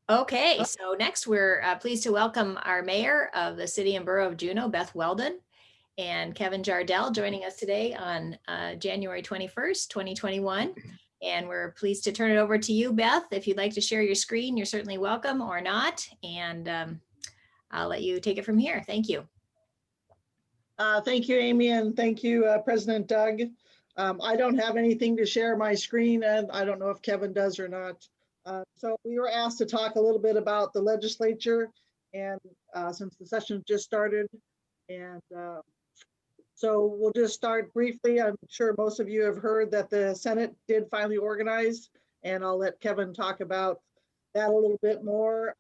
Okay, so next we're pleased to welcome our mayor of the city and borough of Juneau, Beth Weldon, and Kevin Jardell joining us today on January 21st, 2021. And we're pleased to turn it over to you, Beth. If you'd like to share your screen, you're certainly welcome, or not. And I'll let you take it from here. Thank you. Thank you, Amy, and thank you, President Doug. I don't have anything to share my screen, and I don't know if Kevin does or not. So we were asked to talk a little bit about the legislature, and since the session just started, and so we'll just start briefly. I'm sure most of you have heard that the Senate did finally organize, and I'll let Kevin talk about that a little bit more.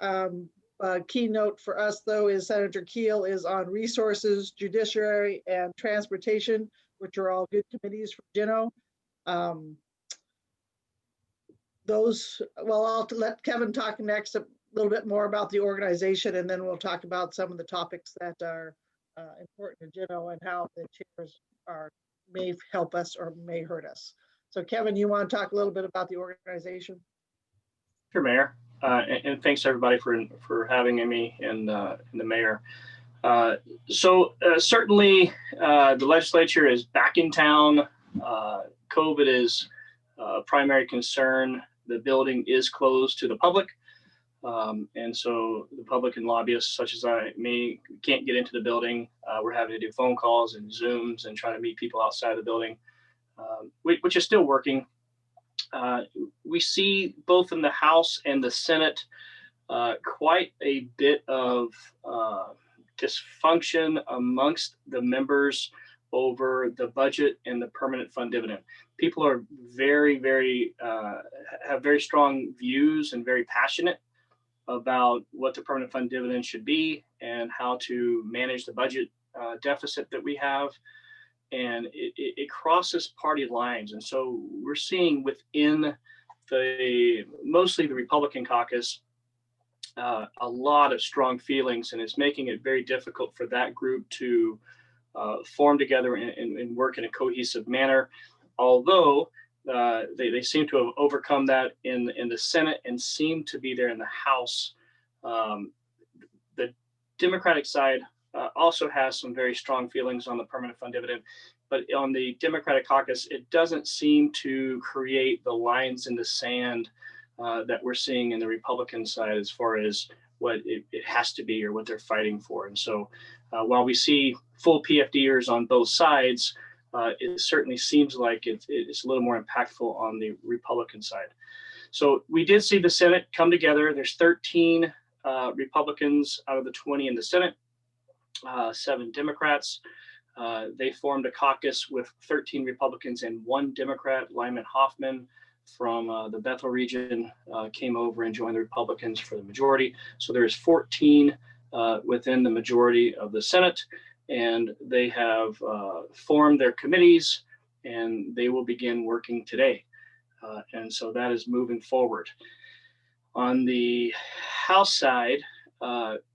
Keynote for us, though, is Senator Keel is on resources, judiciary, and transportation, which are all good committees for Juneau. I'll let Kevin talk next a little bit more about the organization, and then we'll talk about some of the topics that are important to Juneau and how the chairs may help us or may hurt us. So Kevin, you want to talk a little bit about the organization? Sure, Mayor. And thanks everybody for having me and the mayor. Certainly the legislature is back in town. COVID is a primary concern. The building is closed to the public. And so the public and lobbyists such as I can't get into the building. We're having to do phone calls and Zooms and try to meet people outside the building, which is still working. We see both in the House and the Senate quite a bit of dysfunction amongst the members over the budget and the permanent fund dividend. People are have very strong views and very passionate about what the permanent fund dividend should be and how to manage the budget deficit that we have. And it crosses party lines. And so we're seeing within mostly the Republican caucus, a lot of strong feelings, and it's making it very difficult for that group to form together and work in a cohesive manner. Although they seem to have overcome that in the Senate and seem to be there in the House. The Democratic side also has some very strong feelings on the permanent fund dividend, but on the Democratic caucus, it doesn't seem to create the lines in the sand that we're seeing in the Republican side as far as what it has to be or what they're fighting for. And so while we see full PFDers on both sides, it certainly seems like it's a little more impactful on the Republican side. So we did see the Senate come together. There's 13 Republicans out of the 20 in the Senate. 7 Democrats. They formed a caucus with 13 Republicans and 1 Democrat. Lyman Hoffman from the Bethel region came over and joined the Republicans for the majority. So there's 14 within the majority of the Senate, and they have formed their committees, and they will begin working today. And so that is moving forward. On the House side,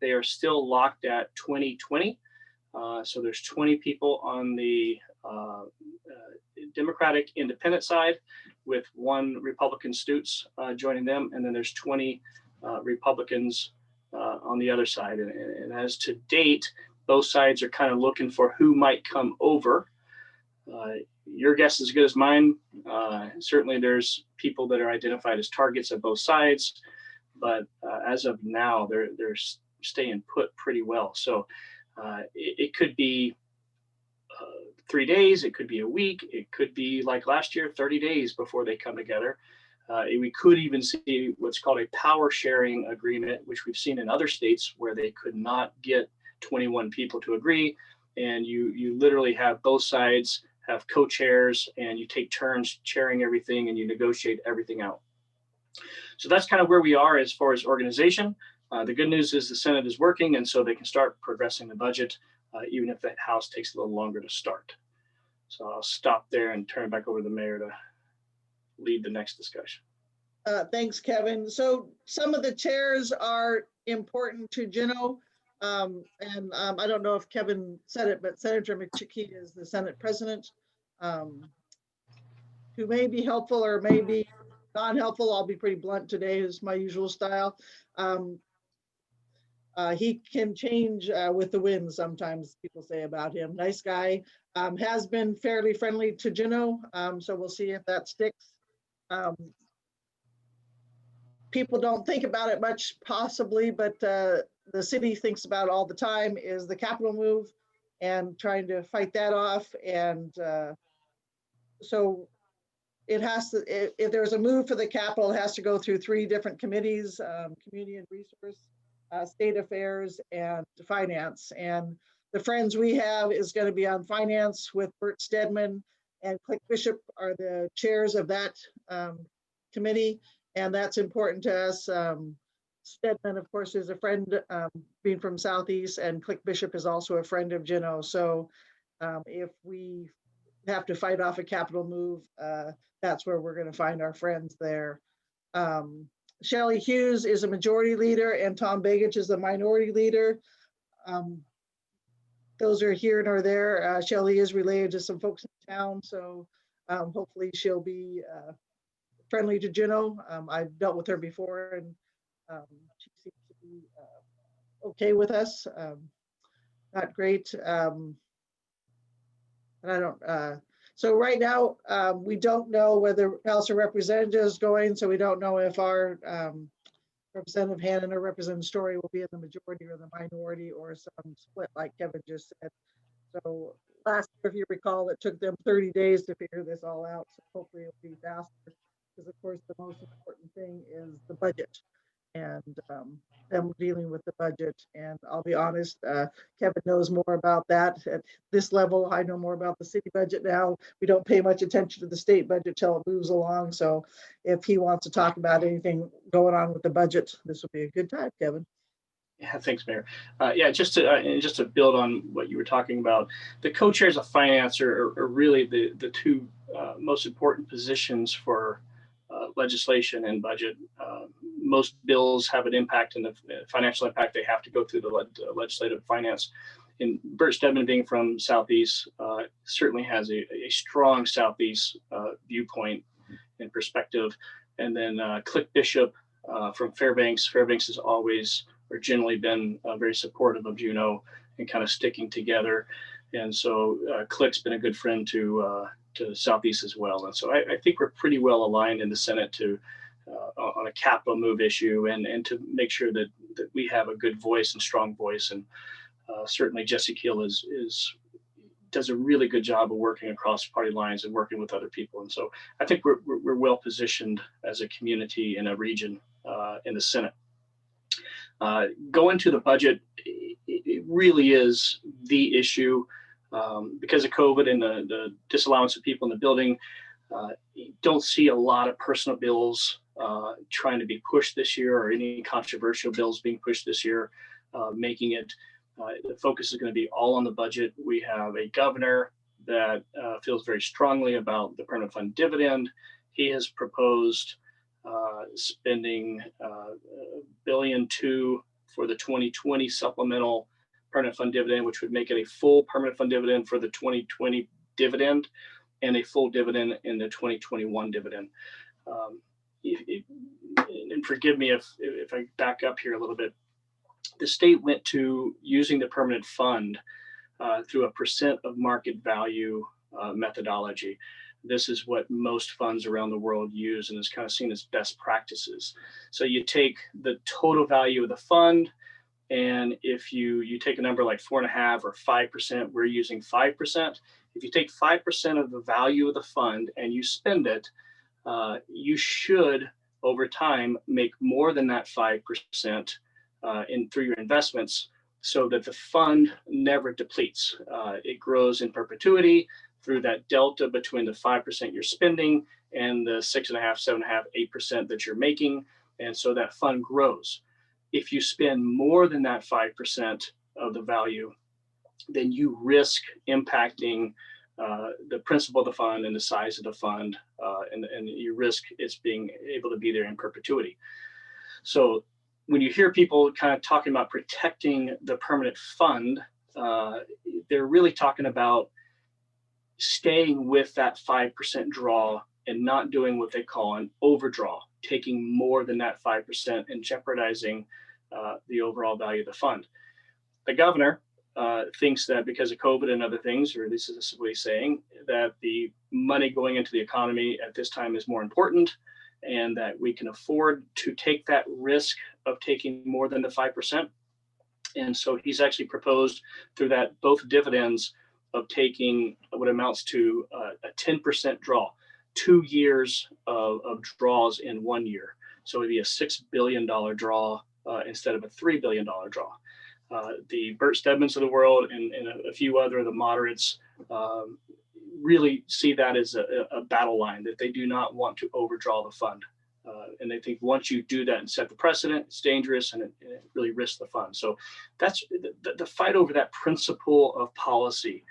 they are still locked at 20-20. So there's 20 people on the Democratic independent side with 1 Republican Stutes joining them. And then there's 20 Republicans on the other side. And as to date, both sides are kind of looking for who might come over. Your guess is as good as mine. Certainly there's people that are identified as targets of both sides, but as of now, they're staying put pretty well. So it could be 3 days, it could be a week, it could be like last year, 30 days before they come together. We could even see what's called a power sharing agreement, which we've seen in other states where they could not get 21 people to agree. And you literally have both sides have co-chairs and you take turns chairing everything and you negotiate everything out. So that's kind of where we are as far as organization. The good news is the Senate is working, and so they can start progressing the budget, even if the House takes a little longer to start. So I'll stop there and turn it back over to the mayor to lead the next discussion. Thanks, Kevin. So some of the chairs are important to Juneau. I don't know if Kevin said it, but Senator McChickey is the Senate president, who may be helpful or may be non-helpful, I'll be pretty blunt today, is my usual style. He can change with the wind sometimes, people say about him. Nice guy, has been fairly friendly to Juneau, so we'll see if that sticks. People don't think about it much possibly, but the city thinks about it all the time, is the capital move and trying to fight that off. And so it has to, if there's a move for the capital, it has to go through 3 different committees, community and resource, state affairs, and finance. And the friends we have is going to be on finance with Bert Stedman and Click Bishop are the chairs of that committee. And that's important to us. Stedman, of course, is a friend, being from Southeast, and Click Bishop is also a friend of Juneau. So if we have to fight off a capital move, that's where we're going to find our friends there. Shelley Hughes is a majority leader and Tom Begich is a minority leader. Those are here nor there. Shelley is related to some folks in town, so hopefully she'll be friendly to Juneau. I've dealt with her before, and she seems to be okay with us. Not great. And I don't, so right now, we don't know whether House of Representatives is going, so we don't know if our Representative Hannon or Representative Story will be in the majority or the minority or some split like Kevin just said. So last year, if you recall, it took them 30 days to figure this all out. So hopefully it'll be faster, because of course the most important thing is the budget and them dealing with the budget. And I'll be honest, Kevin knows more about that at this level. I know more about the city budget now. We don't pay much attention to the state budget till it moves along. So if he wants to talk about anything going on with the budget, this will be a good time, Kevin. Yeah, thanks, Mayor. Yeah, just to build on what you were talking about, the co-chairs of finance are really the 2 most important positions for legislation and budget. Most bills have an impact, and the financial impact, they have to go through the legislative finance. And Bert Stedman, being from Southeast, certainly has a strong Southeast viewpoint and perspective. And then Click Bishop from Fairbanks. Fairbanks has always or generally been very supportive of Juneau and kind of sticking together. And so Click's been a good friend to Southeast as well. And so I think we're pretty well aligned in the Senate to on a capital move issue and to make sure that we have a good voice and strong voice. And certainly Jesse Keel does a really good job of working across party lines and working with other people. And so I think we're well positioned as a community in a region in the Senate. Going to the budget, it really is the issue. Because of COVID and the disallowance of people in the building, you don't see a lot of personal bills trying to be pushed this year, or any controversial bills being pushed this year, making it, the focus is going to be all on the budget. We have a governor that feels very strongly about the permanent fund dividend. He has proposed spending $1.2 billion for the 2020 supplemental permanent fund dividend, which would make it a full permanent fund dividend for the 2020 dividend and a full dividend in the 2021 dividend. And forgive me if I back up here a little bit. The state went to using the permanent fund through a percent of market value methodology. This is what most funds around the world use and is kind of seen as best practices. So you take the total value of the fund, and if you take a number like 4.5% or 5%, we're using 5%. If you take 5% of the value of the fund and you spend it, you should over time make more than that 5% through your investments, so that the fund never depletes. It grows in perpetuity through that delta between the 5% you're spending and the 6.5%, 7.5%, 8% that you're making. And so that fund grows. If you spend more than that 5% of the value, then you risk impacting the principal of the fund and the size of the fund, and you risk it's being able to be there in perpetuity. So when you hear people kind of talking about protecting the permanent fund, they're really talking about staying with that 5% draw and not doing what they call an overdraw, taking more than that 5% and jeopardizing the overall value of the fund. The governor thinks that because of COVID and other things, or this is what he's saying, that the money going into the economy at this time is more important, and that we can afford to take that risk of taking more than the 5%. And so he's actually proposed through that both dividends of taking what amounts to a 10% draw, 2 years of draws in 1 year. So it'd be a $6 billion draw instead of a $3 billion draw. The Bert Stedmans of the world and a few other of the moderates really see that as a battle line, that they do not want to overdraw the fund. And they think once you do that and set the precedent, it's dangerous and it really risks the fund. So that's the fight over that principle of policy.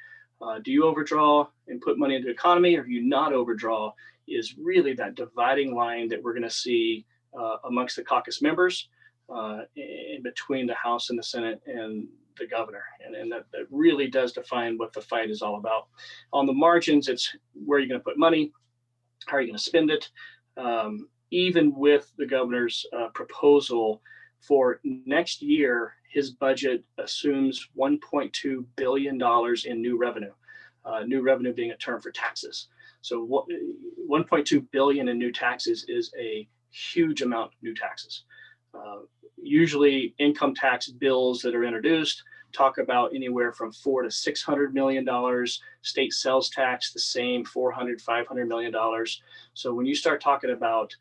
Do you overdraw and put money into the economy, or do you not overdraw, is really that dividing line that we're going to see amongst the caucus members, in between the House and the Senate and the governor. And that really does define what the fight is all about. On the margins, it's where are you going to put money? How are you going to spend it? Even with the governor's proposal for next year, his budget assumes $1.2 billion in new revenue being a term for taxes. So 1.2 billion in new taxes is a huge amount of new taxes. Usually income tax bills that are introduced talk about anywhere from $400 to $600 million. State sales tax, the same, $400-500 million. So when you start talking about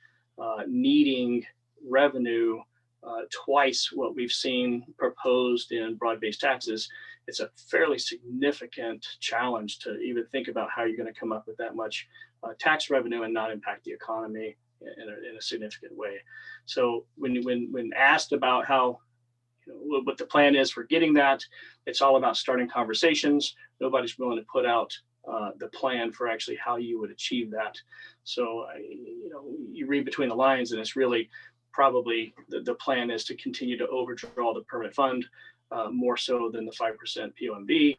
needing revenue twice what we've seen proposed in broad-based taxes, it's a fairly significant challenge to even think about how you're going to come up with that much tax revenue and not impact the economy in a significant way. So when asked about how, what the plan is for getting that, it's all about starting conversations. Nobody's willing to put out the plan for actually how you would achieve that. So, you read between the lines, and it's really probably the plan is to continue to overdraw the permanent fund more so than the 5% POMB,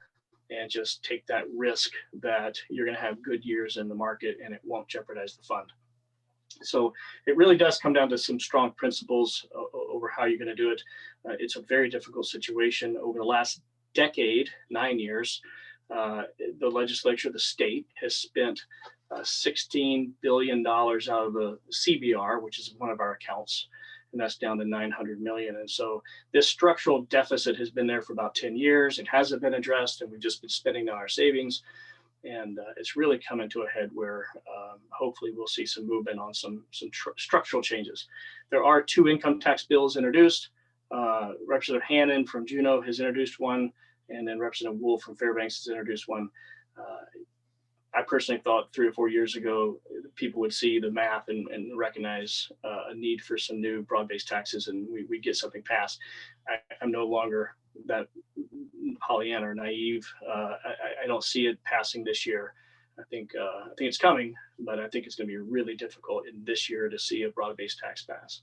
and just take that risk that you're going to have good years in the market and it won't jeopardize the fund. So it really does come down to some strong principles over how you're going to do it. It's a very difficult situation. Over the last decade, 9 years, the legislature, the state, has spent $16 billion out of the CBR, which is one of our accounts, and that's down to 900 million. And so this structural deficit has been there for about 10 years. It hasn't been addressed, and we've just been spending on our savings. And it's really coming to a head where hopefully we'll see some movement on some structural changes. There are 2 income tax bills introduced. Representative Hannon from Juneau has introduced one, and then Representative Wolf from Fairbanks has introduced one. I personally thought 3 or 4 years ago, people would see the math and recognize a need for some new broad-based taxes, and we get something passed. I'm no longer that Pollyanna or naive. I don't see it passing this year. I think it's coming, but I think it's going to be really difficult in this year to see a broad-based tax pass.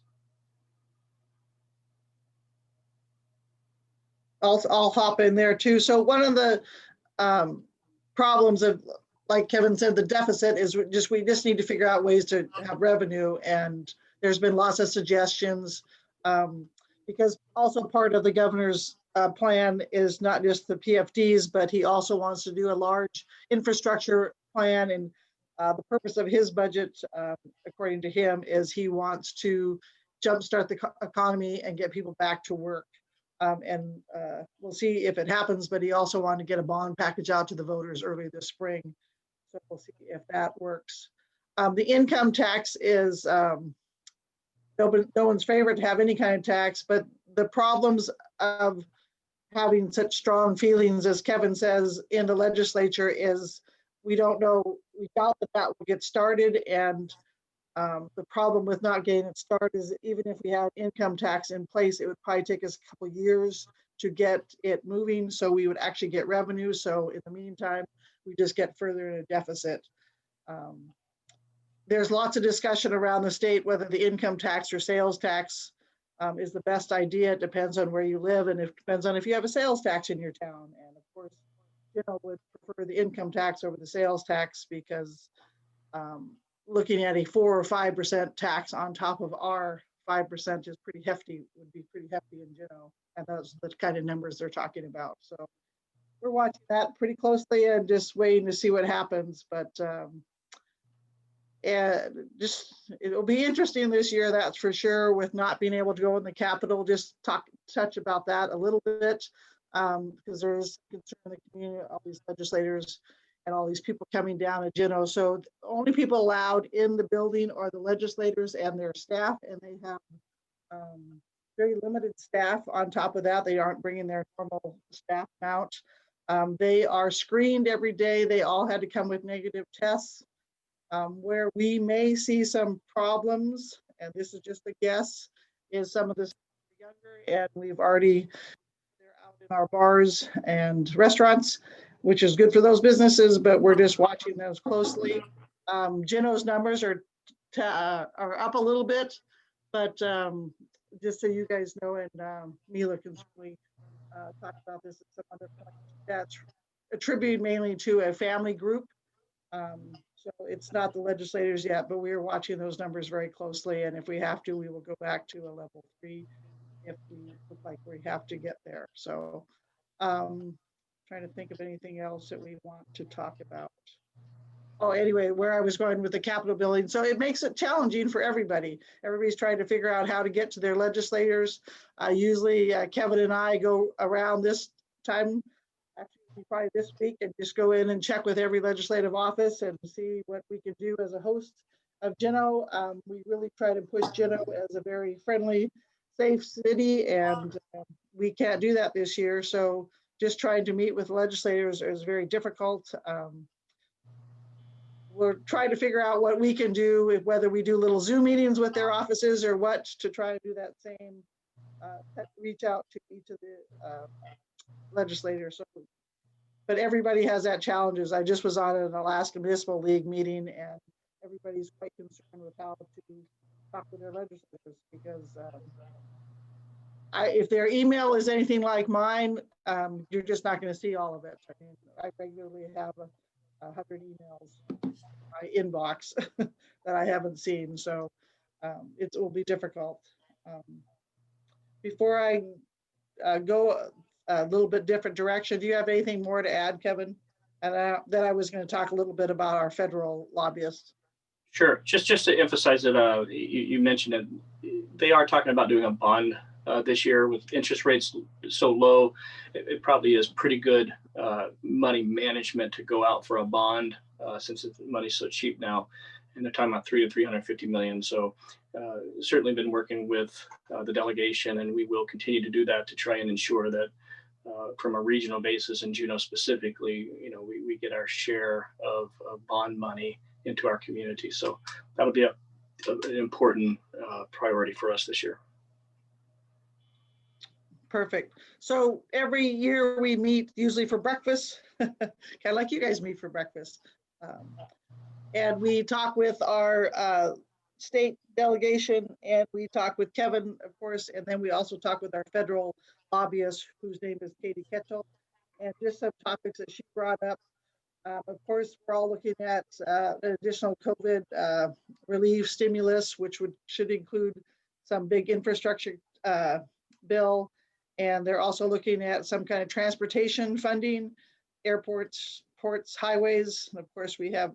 I'll hop in there too. So one of the problems of, like Kevin said, the deficit is we just need to figure out ways to have revenue. And there's been lots of suggestions because also part of the governor's plan is not just the PFDs, but he also wants to do a large infrastructure plan. And the purpose of his budget, according to him, is he wants to jumpstart the economy and get people back to work. And we'll see if it happens, but he also wanted to get a bond package out to the voters early this spring. So we'll see if that works. The income tax is no one's favorite to have any kind of tax, but the problems of having such strong feelings, as Kevin says, in the legislature is we don't know, we doubt that will get started. And the problem with not getting it started is even if we had income tax in place, it would probably take us a couple of years to get it moving. So we would actually get revenue. So in the meantime, we just get further in a deficit. There's lots of discussion around the state whether the income tax or sales tax is the best idea. It depends on where you live, and it depends on if you have a sales tax in your town. And of course, would prefer the income tax over the sales tax because looking at a 4 or 5% tax on top of our 5% is pretty hefty, would be pretty hefty in Juneau. And those are the kind of numbers they're talking about. So we're watching that pretty closely and just waiting to see what happens. But and just it'll be interesting this year, that's for sure, with not being able to go in the Capitol. Just touch about that a little bit, because there is concern in the community, all these legislators and all these people coming down to Juneau. So the only people allowed in the building are the legislators and their staff, and they have very limited staff. On top of that, they aren't bringing their normal staff out. They are screened every day. They all had to come with negative tests. Where we may see some problems, and this is just a guess, is some of the younger, and they're out in our bars and restaurants, which is good for those businesses, but we're just watching those closely. Juneau's numbers are up a little bit, but just so you guys know, and Mila can certainly talk about this at some other point, that's attributed mainly to a family group. So it's not the legislators yet, but we are watching those numbers very closely. And if we have to, we will go back to a level 3 if we look like we have to get there. So trying to think of anything else that we want to talk about. Oh, anyway, where I was going with the Capitol building. So it makes it challenging for everybody. Everybody's trying to figure out how to get to their legislators. Usually Kevin and I go around this time, actually probably this week, and just go in and check with every legislative office and see what we can do as a host of Juneau. We really try to push Juneau as a very friendly, safe city, and we can't do that this year. So just trying to meet with legislators is very difficult. We're trying to figure out what we can do, whether we do little Zoom meetings with their offices or what, to try to do that same, reach out to each of the legislators. So, but everybody has that challenges. I just was on an Alaska Municipal League meeting, and everybody's quite concerned with how to talk to their legislators, because if their email is anything like mine, you're just not going to see all of it. I mean, I regularly have 100 emails in my inbox that I haven't seen, so it will be difficult. Before I go a little bit different direction, do you have anything more to add, Kevin? And then I was going to talk a little bit about our federal lobbyists. Sure. Just to emphasize that you mentioned that they are talking about doing a bond this year with interest rates so low. It probably is pretty good money management to go out for a bond since the money's so cheap now. And they're talking about $300 to $350 million. So certainly been working with the delegation, and we will continue to do that to try and ensure that from a regional basis and Juneau specifically, we get our share of bond money into our community. So that'll be an important priority for us this year. Perfect. So every year we meet usually for breakfast, kind of like you guys meet for breakfast. And we talk with our state delegation, and we talk with Kevin, of course, and then we also talk with our federal lobbyist, whose name is Katie Ketchel, and just some topics that she brought up. Of course, we're all looking at an additional COVID relief stimulus, which should include some big infrastructure bill. And they're also looking at some kind of transportation funding, airports, ports, highways. Of course, we have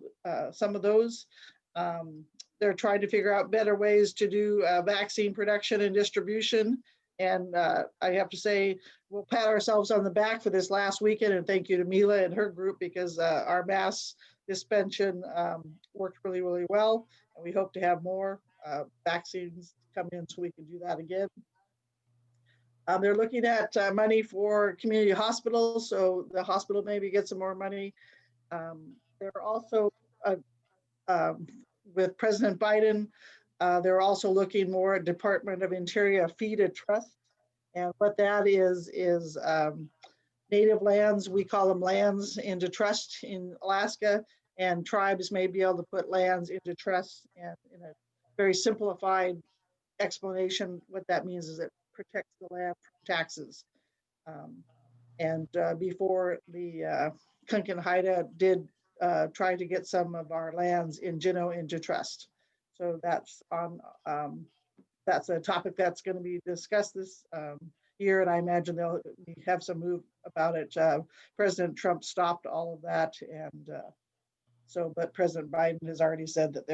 some of those. They're trying to figure out better ways to do vaccine production and distribution. And I have to say, we'll pat ourselves on the back for this last weekend, and thank you to Mila and her group, because our mass dispensation worked really, really well. And we hope to have more vaccines come in so we can do that again. They're looking at money for community hospitals, so the hospital maybe get some more money. They're also, with President Biden, they're also looking more at Department of Interior fee to trust. And what that is native lands, we call them lands into trust in Alaska, and tribes may be able to put lands into trust. And in a very simplified explanation, what that means is it protects the land from taxes. And before the Kunkin Haida did try to get some of our lands in Juneau into trust. So that's that's a topic that's going to be discussed this year, and I imagine they'll have some move about it. President Trump stopped all of that, and but President Biden has already said that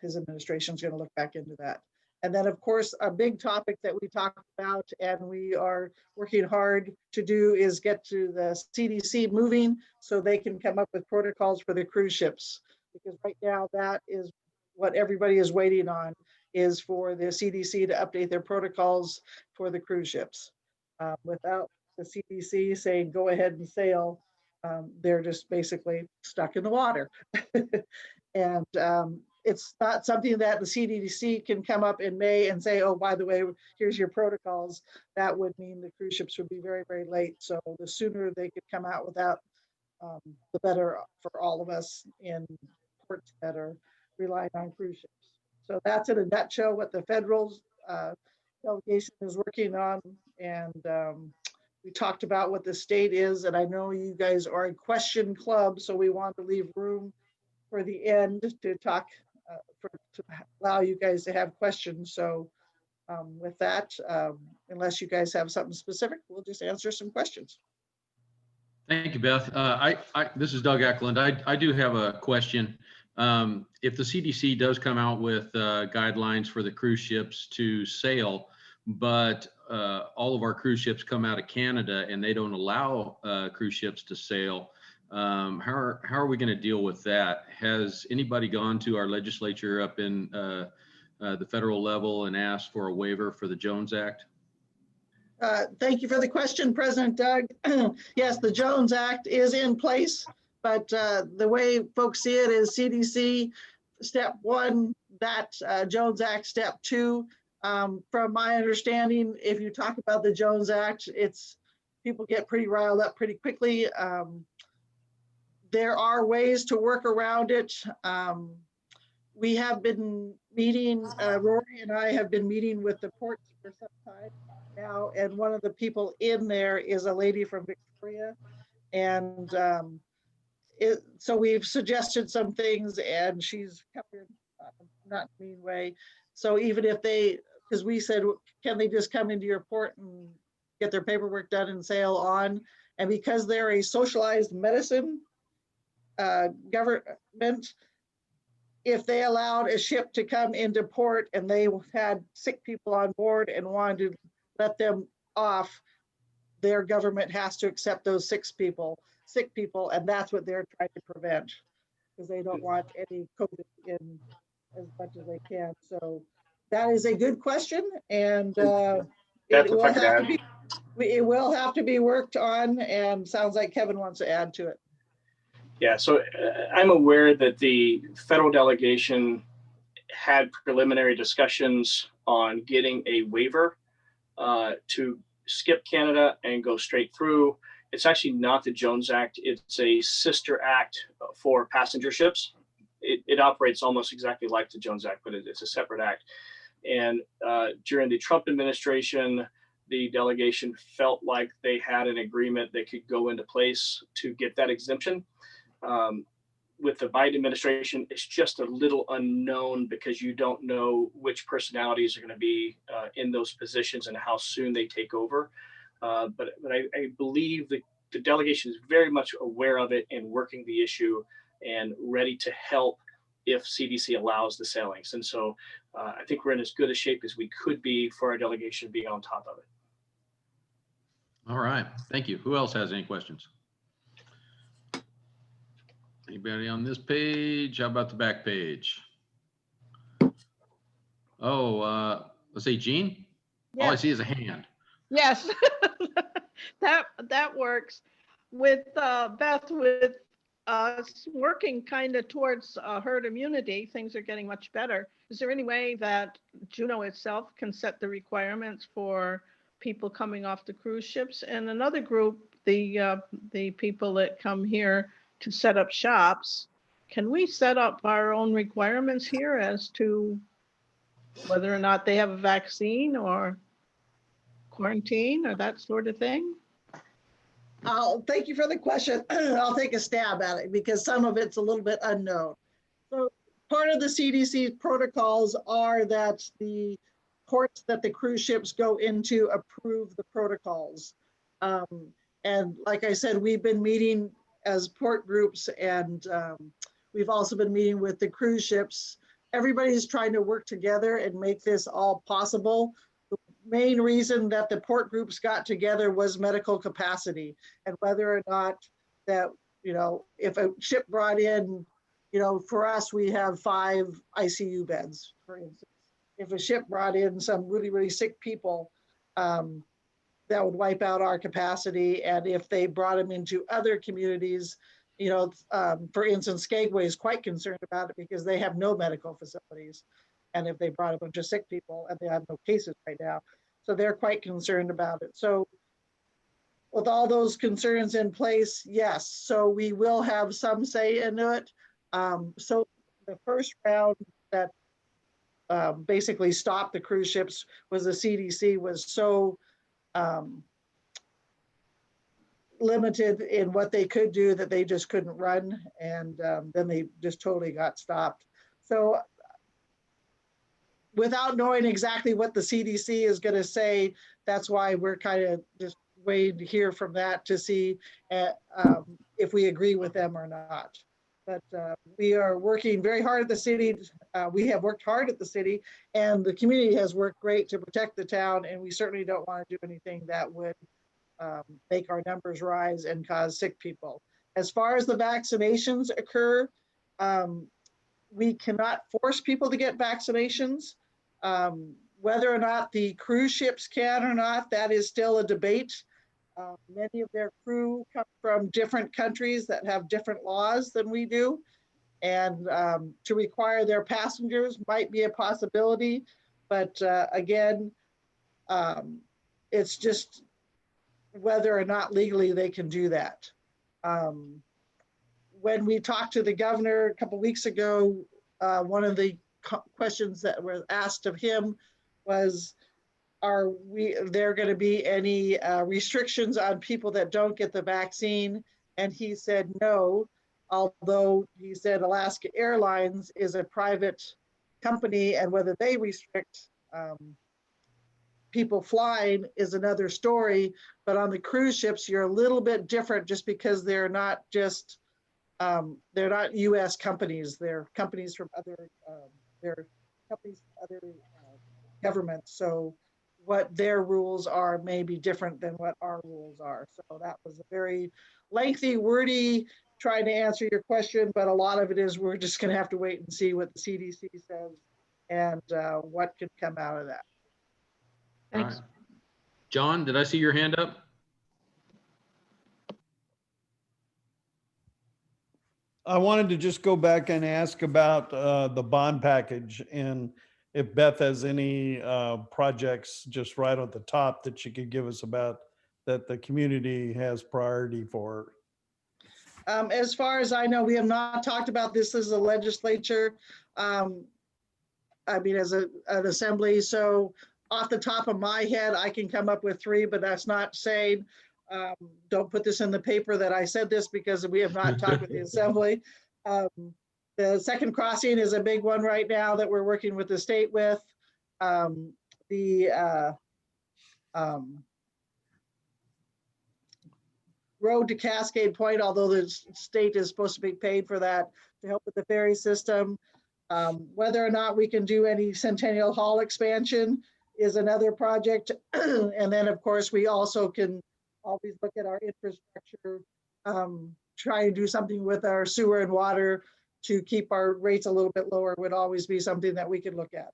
his administration is going to look back into that. And then, of course, a big topic that we talked about and we are working hard to do is get to the CDC moving so they can come up with protocols for the cruise ships. Because right now that is what everybody is waiting on, is for the CDC to update their protocols for the cruise ships. Without the CDC saying, go ahead and sail, they're just basically stuck in the water. And it's not something that the CDC can come up in May and say, oh, by the way, here's your protocols. That would mean the cruise ships would be very, very late. So the sooner they could come out with that, the better for all of us in ports that are relying on cruise ships. So that's in a nutshell what the federal delegation is working on. And we talked about what the state is, and I know you guys are a question club, so we want to leave room for the end to talk, to allow you guys to have questions. So with that, unless you guys have something specific, we'll just answer some questions. Thank you, Beth. This is Doug Eklund. I do have a question. If the CDC does come out with guidelines for the cruise ships to sail, but all of our cruise ships come out of Canada and they don't allow cruise ships to sail, how are we going to deal with that? Has anybody gone to our legislature up in the federal level and asked for a waiver for the Jones Act? Thank you for the question, President Doug. Yes, the Jones Act is in place, but the way folks see it is CDC step one, that Jones Act step two. From my understanding, if you talk about the Jones Act, people get pretty riled up pretty quickly. There are ways to work around it. We have been meeting, Rory and I have been meeting with the ports for some time now, and one of the people in there is a lady from Victoria. And so we've suggested some things, and she's covered, not in a mean way. So even if because we said, can they just come into your port and get their paperwork done and sail on? And because they're a socialized medicine government, if they allowed a ship to come into port and they had sick people on board and wanted to let them off, their government has to accept those sick people, and that's what they're trying to prevent, because they don't want any COVID in as much as they can. So that is a good question, and it will have to be worked on, and sounds like Kevin wants to add to it. Yeah, so I'm aware that the federal delegation had preliminary discussions on getting a waiver to skip Canada and go straight through. It's actually not the Jones Act. It's a sister act for passenger ships. It operates almost exactly like the Jones Act, but it's a separate act. And during the Trump administration, the delegation felt like they had an agreement that could go into place to get that exemption. With the Biden administration, it's just a little unknown because you don't know which personalities are going to be in those positions and how soon they take over. But I believe the delegation is very much aware of it and working the issue and ready to help if CDC allows the sailings. And so I think we're in as good a shape as we could be for our delegation being on top of it. All right, thank you. Who else has any questions? Anybody on this page? How about the back page? Oh, let's see, Jean? Yes. All I see is a hand. Yes, that works. With Beth, with us working kind of towards herd immunity, things are getting much better. Is there any way that Juneau itself can set the requirements for people coming off the cruise ships? And another group, the people that come here to set up shops, can we set up our own requirements here as to whether or not they have a vaccine or quarantine or that sort of thing? Thank you for the question. I'll take a stab at it because some of it's a little bit unknown. So part of the CDC's protocols are that the ports that the cruise ships go into approve the protocols. And like I said, we've been meeting as port groups, and we've also been meeting with the cruise ships. Everybody's trying to work together and make this all possible. The main reason that the port groups got together was medical capacity, and whether or not that, you know, if a ship brought in, you know, for us, we have 5 ICU beds, for instance. If a ship brought in some really, really sick people, that would wipe out our capacity. And if they brought them into other communities, you know, for instance, Skagway is quite concerned about it because they have no medical facilities. And if they brought a bunch of sick people, and they have no cases right now, so they're quite concerned about it. So with all those concerns in place, yes, so we will have some say in it. So the first round that basically stopped the cruise ships was the CDC was so limited in what they could do that they just couldn't run, and then they just totally got stopped. So without knowing exactly what the CDC is going to say, that's why we're kind of just waiting to hear from that to see if we agree with them or not. But we are working very hard at the city. We have worked hard at the city, and the community has worked great to protect the town, and we certainly don't want to do anything that would make our numbers rise and cause sick people. As far as the vaccinations occur, we cannot force people to get vaccinations. Whether or not the cruise ships can or not, that is still a debate. Many of their crew come from different countries that have different laws than we do. And to require their passengers might be a possibility. But again, it's just whether or not legally they can do that. When we talked to the governor a couple of weeks ago, one of the questions that were asked of him was, are there going to be any restrictions on people that don't get the vaccine? And he said no, although he said Alaska Airlines is a private company, and whether they restrict people flying is another story. But on the cruise ships, you're a little bit different just because they're not just, they're not US companies, they're companies from other, governments. So what their rules are may be different than what our rules are. So that was a very lengthy, wordy, trying to answer your question, but a lot of it is we're just going to have to wait and see what the CDC says and what could come out of that. Thanks. All right. John, did I see your hand up? I wanted to just go back and ask about the bond package, and if Beth has any projects just right at the top that she could give us about that the community has priority for. As far as I know, we have not talked about this as a legislature. I mean, as an assembly. So off the top of my head, I can come up with 3, but that's not saying, don't put this in the paper that I said this, because we have not talked with the assembly. The second crossing is a big one right now that we're working with the state with. The road to Cascade Point, although the state is supposed to be paid for that to help with the ferry system. Whether or not we can do any Centennial Hall expansion is another project. And then of course, we also can always look at our infrastructure, try and do something with our sewer and water to keep our rates a little bit lower would always be something that we could look at.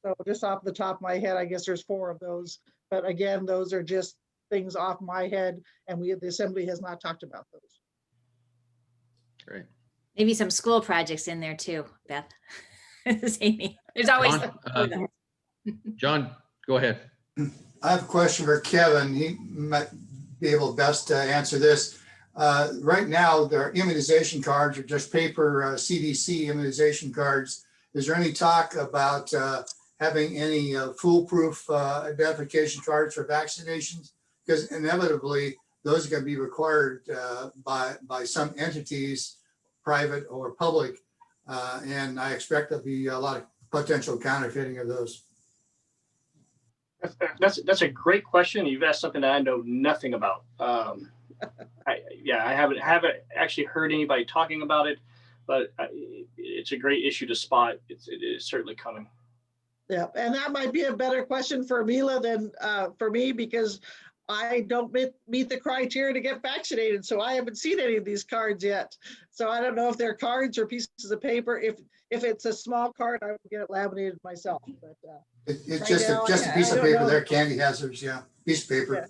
So just off the top of my head, I guess there's 4 of those. But again, those are just things off my head, and the assembly has not talked about those. Great. Maybe some school projects in there too, Beth. This is Amy. There's always. John, go ahead. I have a question for Kevin. He might be able best to answer this. Right now, their immunization cards are just paper CDC immunization cards. Is there any talk about having any foolproof identification cards for vaccinations? Because inevitably, those are going to be required by some entities, private or public. And I expect there'll be a lot of potential counterfeiting of those. That's a great question. You've asked something that I know nothing about. I haven't actually heard anybody talking about it, but it's a great issue to spot. It is certainly coming. Yeah, and that might be a better question for Mila than for me, because I don't meet the criteria to get vaccinated. So I haven't seen any of these cards yet. So I don't know if they're cards or pieces of paper. If it's a small card, I would get it laminated myself. But It's right just now, a piece I of don't paper. know. They're candy hazards. Yeah, piece of paper.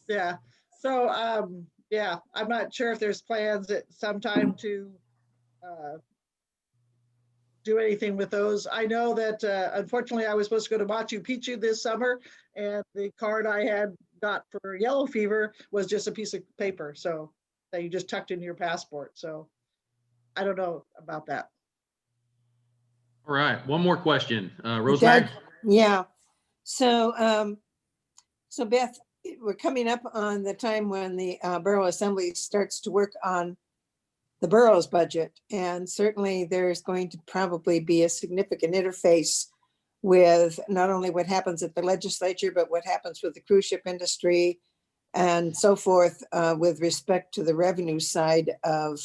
Yeah. So yeah, I'm not sure if there's plans at some time to do anything with those. I know that unfortunately I was supposed to go to Machu Picchu this summer, and the card I had got for yellow fever was just a piece of paper, so that you just tucked in your passport. So I don't know about that. All right, one more question. Rosemary? Doug, yeah. So, so Beth, we're coming up on the time when the Borough Assembly starts to work on the borough's budget. And certainly there's going to probably be a significant interface with not only what happens at the legislature, but what happens with the cruise ship industry and so forth with respect to the revenue side of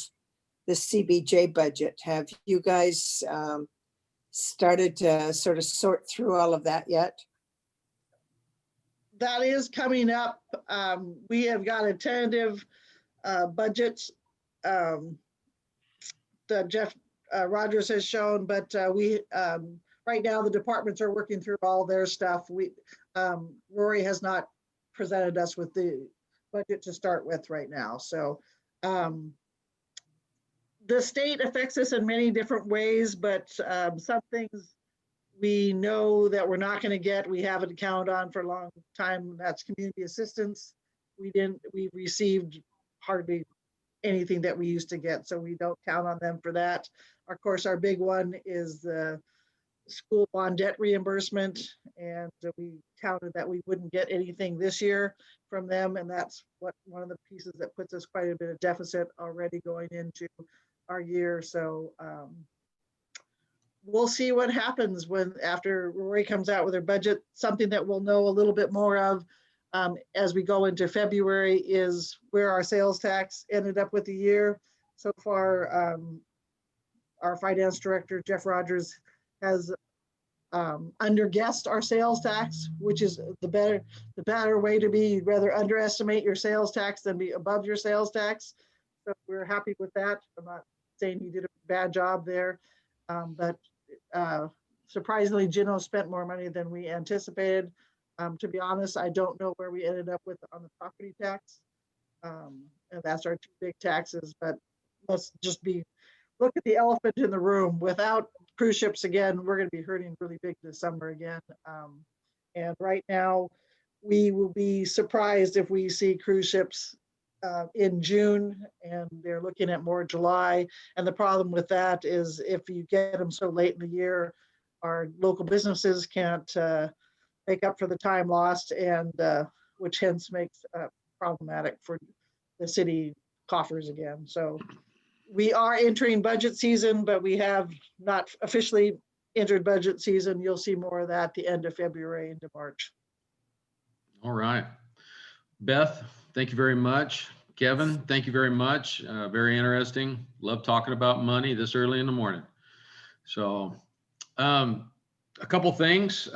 the CBJ budget. Have you guys started to sort of sort through all of that yet? That is coming up. We have got a tentative budget that Jeff Rogers has shown, but we right now the departments are working through all their stuff. Rory has not presented us with the budget to start with right now. So the state affects us in many different ways, but some things we know that we're not going to get. We haven't counted on for a long time. That's community assistance. We received hardly anything that we used to get, so we don't count on them for that. Of course, our big one is the school bond debt reimbursement, and we counted that we wouldn't get anything this year from them, and that's one of the pieces that puts us quite a bit of deficit already going into our year. So we'll see what happens after Rory comes out with her budget. Something that we'll know a little bit more of as we go into February is where our sales tax ended up with the year. So far, our finance director, Jeff Rogers, has underguessed our sales tax, which is the better way to be. You'd rather underestimate your sales tax than be above your sales tax. So we're happy with that. I'm not saying he did a bad job there, but surprisingly, Gino spent more money than we anticipated. To be honest, I don't know where we ended up with on the property tax. And that's our two big taxes, but let's just look at the elephant in the room. Without cruise ships again, we're going to be hurting really big this summer again. And right now, we will be surprised if we see cruise ships in June, and they're looking at more July. And the problem with that is if you get them so late in the year, our local businesses can't make up for the time lost, and which hence makes problematic for the city coffers again. So we are entering budget season, but we have not officially entered budget season. You'll see more of that at the end of February into March. All right. Beth, thank you very much. Kevin, thank you very much. Very interesting. Love talking about money this early in the morning. So a couple things.